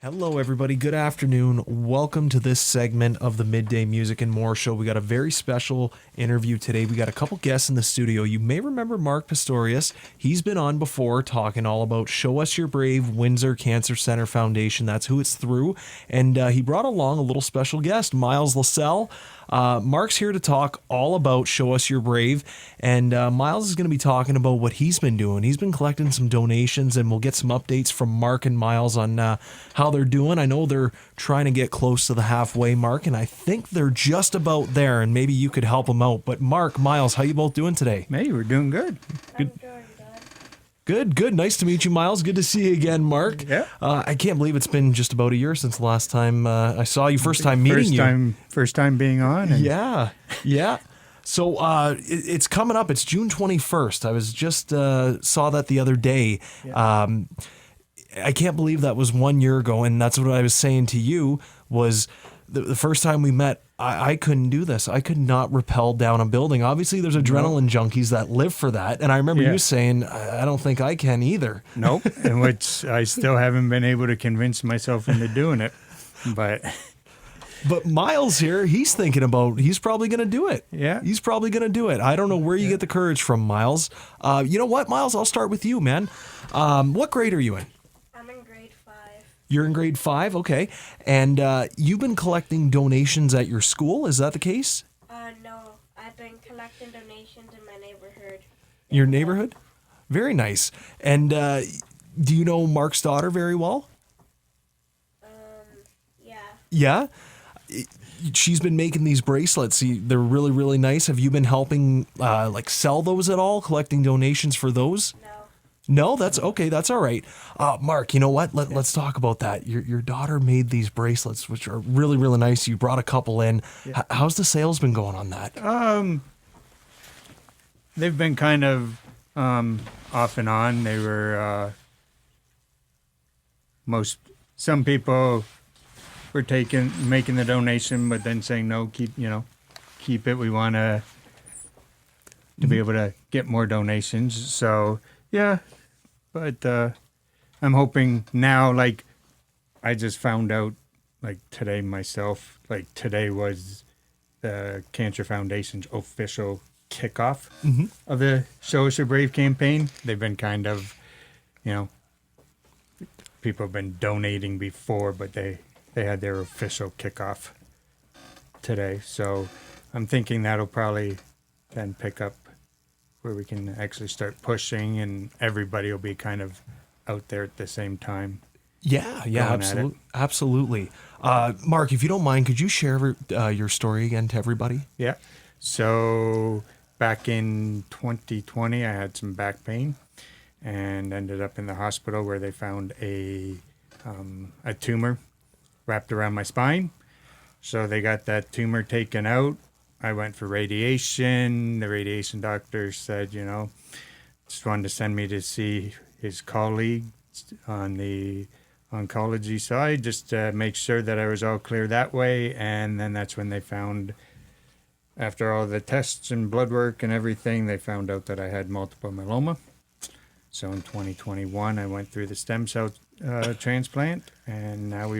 Hello, everybody. Good afternoon. Welcome to this segment of the Midday Music and More Show. We got a very special interview today. We got a couple guests in the studio. You may remember Mark Pastorius. He's been on before talking all about Show Us Your Brave, Windsor Cancer Center Foundation. That's who it's through. And he brought along a little special guest, Myles Lascelle. Mark's here to talk all about Show Us Your Brave, and Myles is going to be talking about what he's been doing. He's been collecting some donations, and we'll get some updates from Mark and Myles on how they're doing. I know they're trying to get close to the halfway mark, and I think they're just about there, and maybe you could help them out. But Mark, Myles, how you both doing today? Hey, we're doing good. Good. Good. Nice to meet you, Myles. Good to see you again, Mark. Yeah. I can't believe it's been just about a year since the last time I saw you. First time meeting you. First time being on. And Yeah. So it's coming up. It's June 21st. I was just saw that the other day. Yeah. I can't believe that was 1 year ago, and that's what I was saying to you was the first time we met. I couldn't do this. I could not rappel down a building. Obviously, there's adrenaline junkies that live for that. And I remember you saying, I don't think I can either. Nope. And which I still haven't been able to convince myself into doing it. But Myles here, he's thinking about, he's probably going to do it. Yeah. He's probably going to do it. I don't know where you get the courage from, Myles. You know what, Myles? I'll start with you, man. What grade are you in? You're in grade 5, okay. And you've been collecting donations at your school, is that the case? No, I've been collecting donations in my neighborhood. Your neighborhood? Very nice. And do you know Mark's daughter very well? Yeah. Yeah? She's been making these bracelets. They're really, really nice. Have you been helping sell those at all, collecting donations for those? No, that's okay. That's all right. Mark, you know what? Let's talk about that. Your daughter made these bracelets, which are really, really nice. You brought a couple in. Yeah. How's the sales been going on that? They've been kind of off and on. They were some people were making the donation, but then saying no, keep it. We want to be able to get more donations. So yeah. But I'm hoping now, I just found out, today myself, today was the Cancer Foundation's official kickoff of the Show Us Your Brave campaign. They've been kind of, people have been donating before, but they had their official kickoff today. So I'm thinking that'll probably then pick up where we can actually start pushing, and everybody will be kind of out there at the same time. Yeah, absolutely. Mark, if you don't mind, could you share your story again to everybody? Yeah. So back in 2020, I had some back pain and ended up in the hospital where they found a tumor wrapped around my spine. So they got that tumor taken out. I went for radiation. The radiation doctor said, just wanted to send me to see his colleague on the oncology side, just to make sure that I was all clear that way. And then that's when they found, after all the tests and blood work and everything, they found out that I had multiple myeloma. So in 2021, I went through the stem cell transplant, and now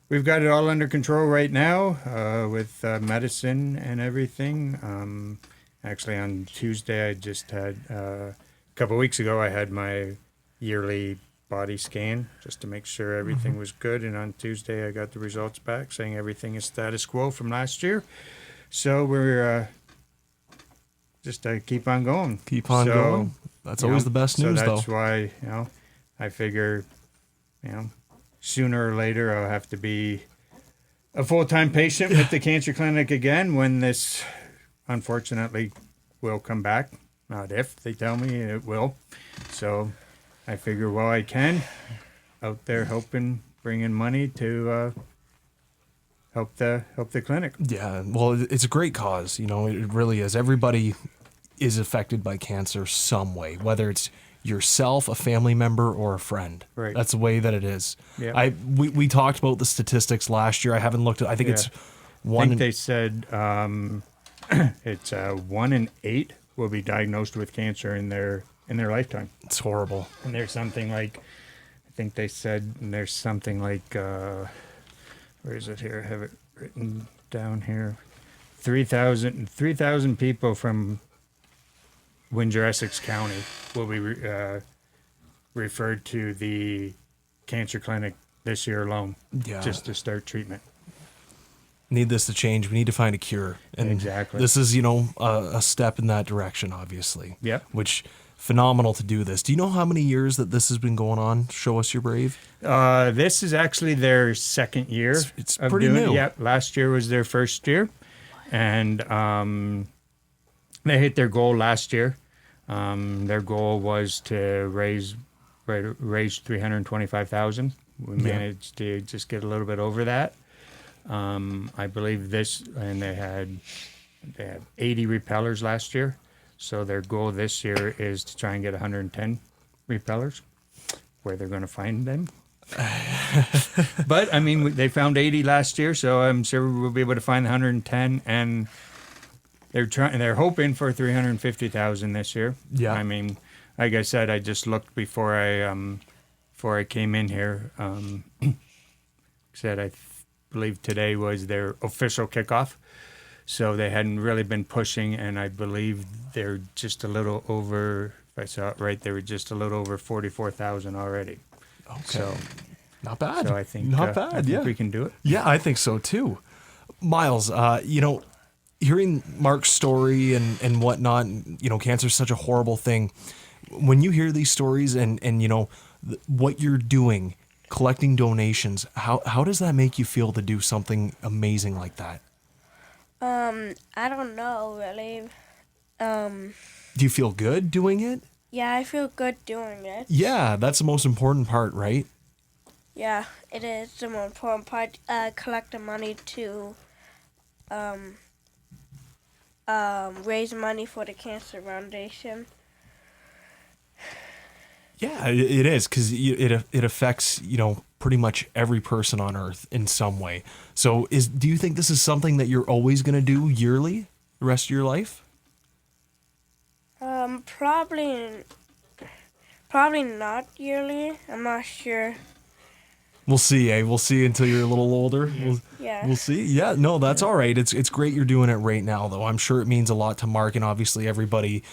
We've got it all under control right now with medicine and everything. Actually, on Tuesday, I just had, a couple of weeks ago, I had my yearly body scan just to make sure everything was good. And on Tuesday, I got the results back saying everything is status quo from last year. So we're just keep on going. Keep on going. That's always the best news, though. So that's why, I figure, sooner or later, I'll have to be a full-time patient with the cancer clinic again when this, unfortunately, will come back. Not if, they tell me it will. So I figure while I can, out there helping, bringing money to help the clinic. Yeah, well, it's a great cause. It really is. Everybody is affected by cancer some way, whether it's yourself, a family member, or a friend. Right. That's the way that it is. Yeah. We talked about the statistics last year. I haven't looked at. I think it's one. I think they said it's 1 in 8 will be diagnosed with cancer in their lifetime. It's horrible. And there's something like, I think they said there's something like, where is it here? I have it written down here. 3,000 people from Windsor, Essex County will be referred to the cancer clinic this year alone, just to start treatment. Need this to change. We need to find a cure. And Exactly. this is, a step in that direction, obviously. Yep. Which, phenomenal to do this. Do you know how many years that this has been going on? Show us your brave. This is actually their second year. It's of pretty doing new. It. Yep. Last year was their first year. And they hit their goal last year. Their goal was to raise $325,000. We managed to just get a little bit over that. I believe this, and they had 80 repellers last year. So their goal this year is to try and get 110 repellers. Where they're going to find them. But I mean, they found 80 last year, so I'm sure we'll be able to find 110. And they're hoping for 350,000 this year. Yeah. I mean, like I said, I just looked before I came in here. Said I believe today was their official kickoff, so they hadn't really been pushing, and I believe they're just a little over. If I saw it right, they were just a little over 44,000 already. Okay. So not bad. So I think not bad. I think we can do it. Yeah, I think so too. Myles, hearing Mark's story and whatnot, cancer is such a horrible thing. When you hear these stories and what you're doing, collecting donations, how does that make you feel to do something amazing like that? I don't know really. Do you feel good doing it? Yeah, I feel good doing it. Yeah, that's the most important part, right? Yeah, it is the most important part. Collecting money to raise money for the Cancer Foundation. Yeah, it is, because it affects pretty much every person on Earth in some way. So do you think this is something that you're always going to do yearly, the rest of your life? Probably not yearly. I'm not sure. We'll see, eh? We'll see until you're a little older. We'll see. Yeah, no, that's all right. It's great you're doing it right now, though. I'm sure it means a lot to Mark and obviously everybody,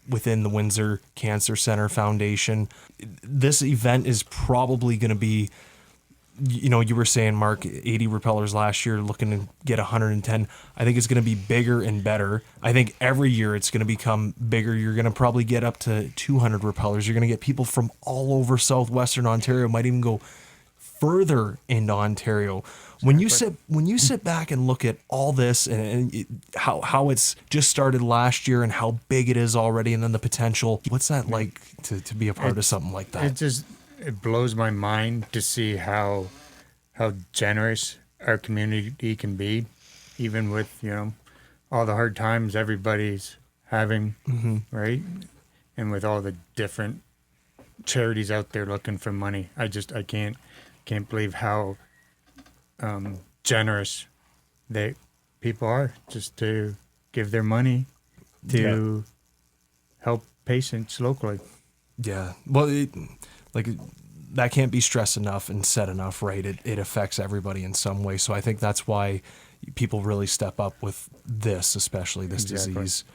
within the Windsor Cancer Center Foundation. This event is probably going to be, you were saying, Mark, 80 repellers last year, looking to get 110. I think it's going to be bigger and better. I think every year it's going to become bigger. You're going to probably get up to 200 repellers. You're going to get people from all over southwestern Ontario, might even go further into Ontario. When you sit back and look at all this and how it's just started last year and how big it is already, and then the potential, what's that like to be a part of something like that? It blows my mind to see how generous our community can be, even with all the hard times everybody's having, right? And with all the different charities out there looking for money, I can't believe how generous people are just to give their money to help patients locally. Yeah, well, that can't be stressed enough and said enough, right? It affects everybody in some way. So I think that's why people really step up with this, especially this disease.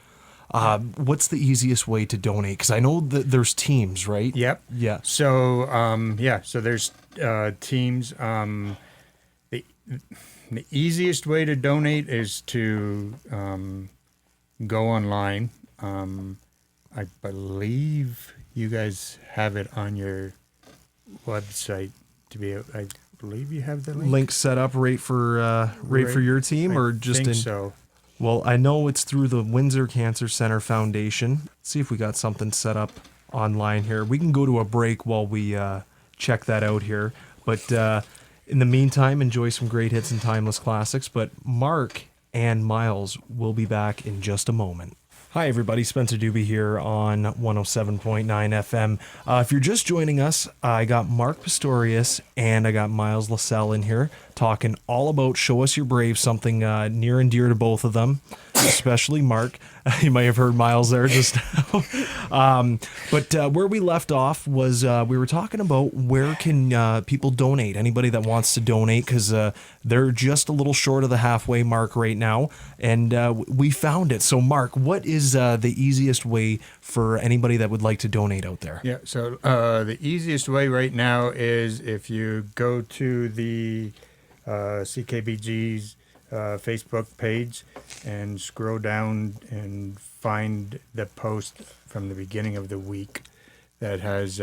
What's the easiest way to donate? Because I know that there's teams, right? Yep. Yeah. So so there's teams. The easiest way to donate is to go online. I believe you guys have it on your website I believe you have the link set up right for your team, or just in. So. Well, I know it's through the Windsor Cancer Center Foundation. Let's see if we got something set up online here. We can go to a break while we check that out here. But in the meantime, enjoy some great hits and timeless classics. But Mark and Myles will be back in just a moment. Hi, everybody. Spencer Doobie here on 107.9 FM. If you're just joining us, I got Mark Pastorius and I got Myles Lascelle in here talking all about Show Us Your Brave, something near and dear to both of them, especially Mark. You might have heard Myles there just now. But where we left off was we were talking about where can people donate, anybody that wants to donate, because they're just a little short of the halfway mark right now, and we found it. So, Mark, what is the easiest way for anybody that would like to donate out there? Yeah, so the easiest way right now is if you go to the CKBG's Facebook page and scroll down and find the post from the beginning of the week that has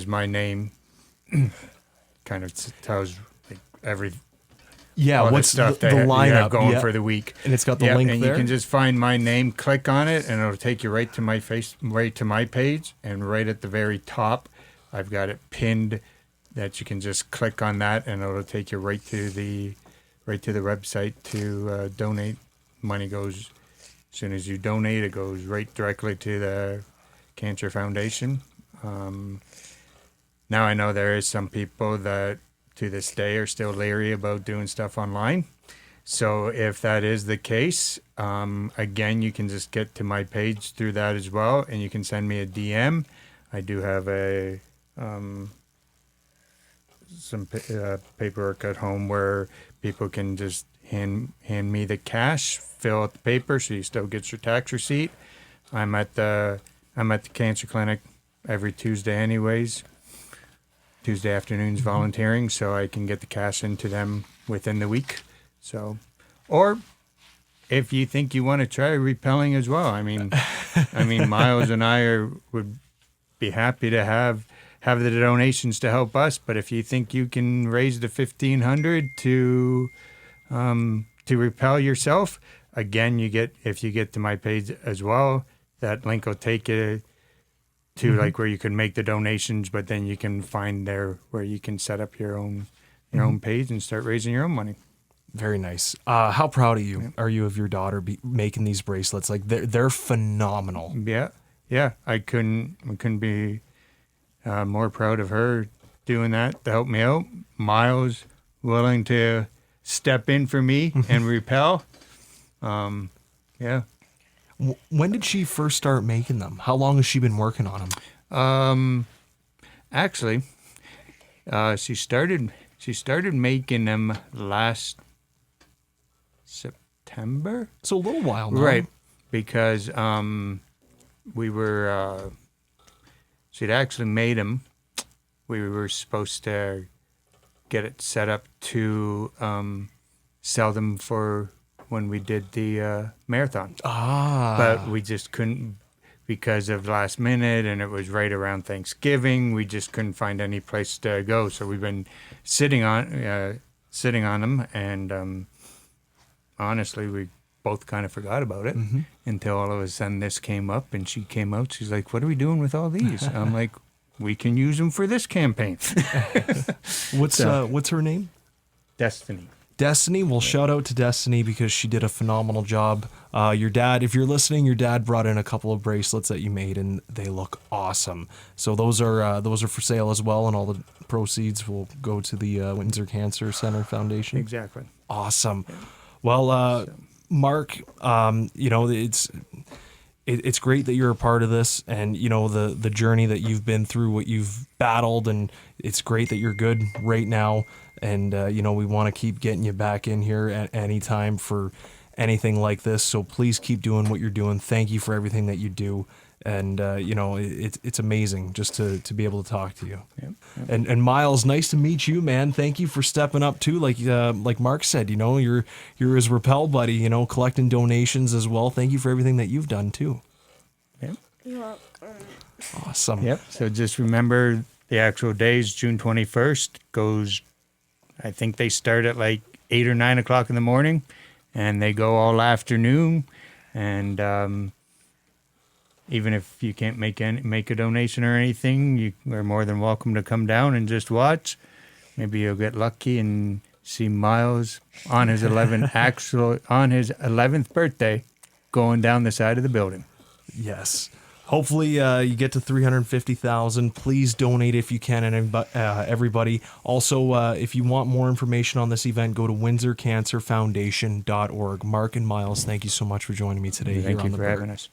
my name. Kind of tells like all what's the stuff the that you lineup have going for the week, and it's got the link and there. You can just find my name, click on it, and it'll take you right to my page, and right at the very top, I've got it pinned that you can just click on that, and it'll take you right to the website to donate. Money goes, as soon as you donate, it goes right directly to the Cancer Foundation. Now I know there is some people that to this day are still leery about doing stuff online. So if that is the case, again, you can just get to my page through that as well, and you can send me a DM. I do have some paperwork at home where people can just hand me the cash, fill out the paper, so you still get your tax receipt. I'm at the cancer clinic every Tuesday anyways. Tuesday afternoons volunteering, so I can get the cash into them within the week. So, or if you think you want to try repelling as well, I mean, Myles and I would be happy to have the donations to help us. But if you think you can raise the $1,500 to repel yourself, again, if you get to my page as well, that link will take you to like where you can make the donations, but then you can find there where you can set up your own page and start raising your own money. Very nice. How proud of you are you of your daughter making these bracelets? Like they're phenomenal. Yeah. I couldn't be more proud of her doing that to help me out. Myles willing to step in for me and repel. Yeah. When did she first start making them? How long has she been working on them? Actually, she started making them last September. So a little while now. Right. Because she'd actually made them. We were supposed to get it set up to sell them for when we did the marathon. But we just couldn't because of last minute, and it was right around Thanksgiving. We just couldn't find any place to go. So we've been sitting on them, and honestly, we both kind of forgot about it until all of a sudden this came up, and she came out. She's like, "What are we doing with all these?" I'm like, "We can use them for this campaign." What's her name? Destiny. Well, shout out to Destiny because she did a phenomenal job. Your dad, if you're listening, your dad brought in a couple of bracelets that you made, and they look awesome. So those are for sale as well, and all the proceeds will go to the Windsor Cancer Center Foundation. Exactly. Awesome. Well, Mark, it's great that you're a part of this, and the journey that you've been through, what you've battled, and it's great that you're good right now. And we want to keep getting you back in here at any time for anything like this. So please keep doing what you're doing. Thank you for everything that you do. And it's amazing just to be able to talk to you. Yep. And Myles, nice to meet you, man. Thank you for stepping up too. Like Mark said, you're his rappel buddy. Collecting donations as well. Thank you for everything that you've done too. Yep. You're welcome. Awesome. Yep. So just remember the actual days. June 21st goes. I think they start at like 8 or 9 o'clock in the morning, and they go all afternoon. And even if you can't make a donation or anything, you are more than welcome to come down and just watch. Maybe you'll get lucky and see Myles on his 11th birthday going down the side of the building. Yes. Hopefully you get to 350,000. Please donate if you can, and everybody. Also, if you want more information on this event, go to windsorcancerfoundation.org. Mark and Myles, thank you so much for joining me today. Thank here you on the for Bird. having us.